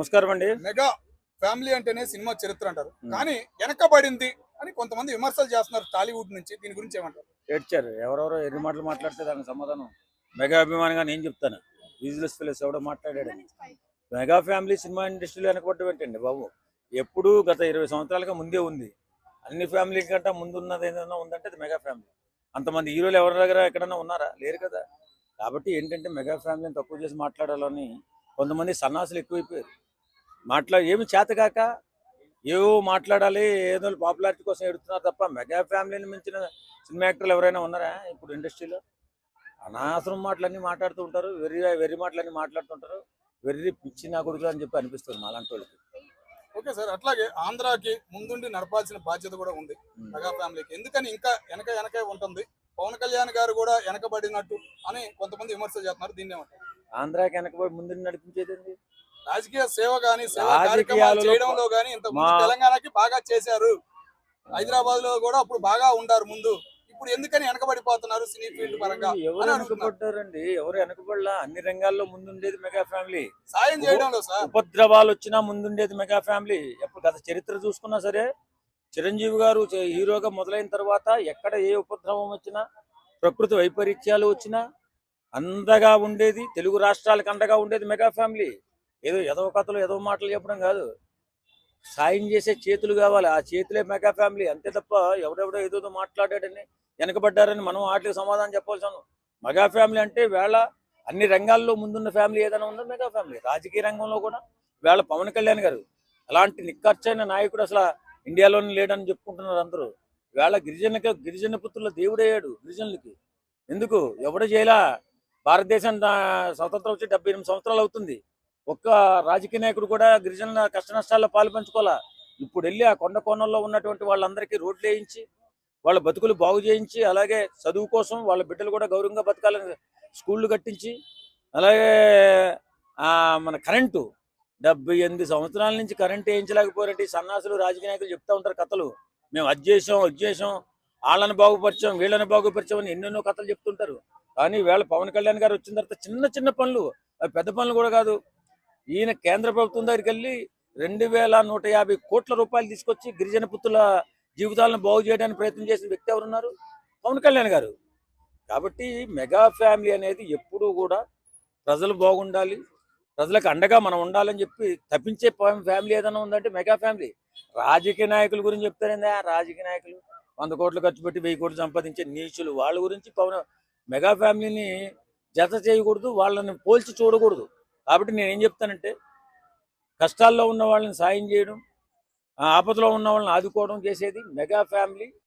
నమస్కారం అండి. Mega family అంటేనే సినిమా చరిత్ర అంటారు. కానీ వెనకబడింది అని కొంతమంది విమర్శలు చేస్తున్నారు టాలీవుడ్ నుంచి. దీని గురించి ఏమంటారు? ఏడ్చారు. ఎవరెవరో ఎన్ని మాటలు మాట్లాడితే దానికి సమాధానం మెగా అభిమానిగా నేను చెప్తాను. యూజ్లెస్ ఫెలోస్ ఎవడో మాట్లాడాడని. మెగా ఫ్యామిలీ సినిమా ఇండస్ట్రీలో వెనకబడ్డం ఏంటండి బాబు? ఎప్పుడూ గత 20 సంవత్సరాలుగా ముందే ఉంది. అన్ని ఫ్యామిలీ కంటే ముందున్నది ఏదైనా ఉందంటే అది మెగా ఫ్యామిలీ. అంతమంది హీరోలు ఎవరి దగ్గర ఎక్కడైనా ఉన్నారా? లేరు కదా. కాబట్టి ఏంటంటే మెగా ఫ్యామిలీని తక్కువ చేసి మాట్లాడాలని కొంతమంది సన్నాసులు ఎక్కువైపోయారు. ఏమి చేతగాక ఏవో మాట్లాడాలి, ఏదో పాపులారిటీ కోసం ఎడుతున్నారు తప్ప మెగా ఫ్యామిలీని మించిన సినిమా యాక్టర్లు ఎవరైనా ఉన్నారా ఇప్పుడు ఇండస్ట్రీలో? అనవసరం మాటలన్నీ మాట్లాడుతూ ఉంటారు. వెర్రి మాటలన్నీ మాట్లాడుతుంటారు. వెర్రి పిచ్చి నా కొడుకు అని చెప్పి అనిపిస్తుంది మాలాంటి వాళ్ళకి. Okay sir. అట్లాగే ఆంధ్రాకి ముందుండి నడపాల్సిన బాధ్యత కూడా ఉంది మెగా ఫ్యామిలీకి. ఎందుకని ఇంకా వెనకే ఉంటుంది? పవన్ కళ్యాణ్ గారు కూడా వెనకబడినట్టు అని కొంతమంది విమర్శలు చేస్తున్నారు. దీన్ని ఏమంటారు? ఆంధ్రాకి వెనకబడి ముందు నడిపించేదండి రాజకీయ సేవ గానీ, సేవా కార్యక్రమాలు రాజకీయాలలో చేయడంలో గానీ ఇంత ముందు తెలంగాణకి బాగా చేశారు. హైదరాబాద్ లో కూడా అప్పుడు బాగా ఉండారు ముందు. ఇప్పుడు ఎందుకని వెనకబడిపోతున్నారు సినీ ఫీల్డ్ పరంగా? ఎవరు వెనకబడ్డారండి? ఎవరు వెనకబడలా. అన్ని రంగాల్లో ముందుండేది మెగా ఫ్యామిలీ. సాయం చేయడంలో సార్ ఉపద్రవాలు వచ్చినా ముందుండేది మెగా ఫ్యామిలీ. ఎప్పుడు గత చరిత్ర చూసుకున్నా సరే, చిరంజీవి గారు హీరోగా మొదలైన తర్వాత ఎక్కడ ఏ ఉపద్రవం వచ్చినా, ప్రకృతి వైపరీత్యాలు వచ్చినా అండగా ఉండేది, తెలుగు రాష్ట్రాలకు అండగా ఉండేది మెగా ఫ్యామిలీ. ఏదో కథలు ఏదో మాటలు చెప్పడం కాదు, సాయం చేసే చేతులు కావాలి. ఆ చేతులే మెగా ఫ్యామిలీ. అంతే తప్ప ఎవడెవడో ఏదో మాట్లాడాడని వెనకబడ్డారని మనం వాటికి సమాధానం చెప్పాల్సాను. మెగా ఫ్యామిలీ అంటే వేళ అన్ని రంగాల్లో ముందున్న ఫ్యామిలీ ఏదైనా ఉందో మెగా ఫ్యామిలీ. రాజకీయ రంగంలో కూడా వేళ పవన్ కళ్యాణ్ గారు అలాంటి నిక్కర్చైన నాయకుడు అసలు ఇండియాలోనే లేడని చెప్పుకుంటున్నారు అందరూ. వేళ గిరిజన పుత్రుల దేవుడయ్యాడు గిరిజనులకి. ఎందుకు ఎవడు చేయలా? భారతదేశం స్వతంత్రం వచ్చి 78 సంవత్సరాలు అవుతుంది. ఒక్క రాజకీయ నాయకుడు కూడా గిరిజనుల కష్ట నష్టాల్లో పాలు పంచుకోవాలా. ఇప్పుడు వెళ్ళి ఆ కొండ కోణంలో ఉన్నటువంటి వాళ్ళందరికీ రోడ్లు వేయించి వాళ్ళ బతుకులు బాగు చేయించి, అలాగే చదువు కోసం వాళ్ళ బిడ్డలు కూడా గౌరవంగా బతకాలని స్కూళ్ళు కట్టించి, అలాగే మన కరెంటు 78 సంవత్సరాల నుంచి కరెంటు వేయించలేకపోయారంటే సన్నాసులు రాజకీయ నాయకులు చెప్తూ ఉంటారు కథలు. మేము అది చేసాం, వాళ్ళని బాగుపరిచాం, వీళ్ళని బాగుపరిచాం అని ఎన్నెన్నో కథలు చెప్తుంటారు. కానీ వీళ్ళ పవన్ కళ్యాణ్ గారు వచ్చిన తర్వాత చిన్న చిన్న పనులు, అవి పెద్ద పనులు కూడా కాదు. ఈయన కేంద్ర ప్రభుత్వం దగ్గరికి వెళ్ళి 2150 కోట్ల రూపాయలు తీసుకొచ్చి గిరిజన పుత్రుల జీవితాలను బాగు చేయడానికి ప్రయత్నం చేసిన వ్యక్తి ఎవరున్నారు? పవన్ కళ్యాణ్ గారు. కాబట్టి మెగా ఫ్యామిలీ అనేది ఎప్పుడూ కూడా ప్రజలు బాగుండాలి, ప్రజలకు అండగా మనం ఉండాలని చెప్పి తప్పించే ఫ్యామిలీ ఏదైనా ఉందంటే మెగా ఫ్యామిలీ. రాజకీయ నాయకుల గురించి చెప్తారేందా? రాజకీయ నాయకులు 100 కోట్లు ఖర్చు పెట్టి 1000 కోట్లు సంపాదించే నీచులు. వాళ్ళ గురించి మెగా ఫ్యామిలీని జత చేయకూడదు, వాళ్ళని పోల్చి చూడకూడదు. కాబట్టి నేనేం చెప్తానంటే, కష్టాల్లో ఉన్న వాళ్ళని సాయం చేయడం, ఆపదలో ఉన్న వాళ్ళని ఆదుకోవడం చేసేది మెగా ఫ్యామిలీ.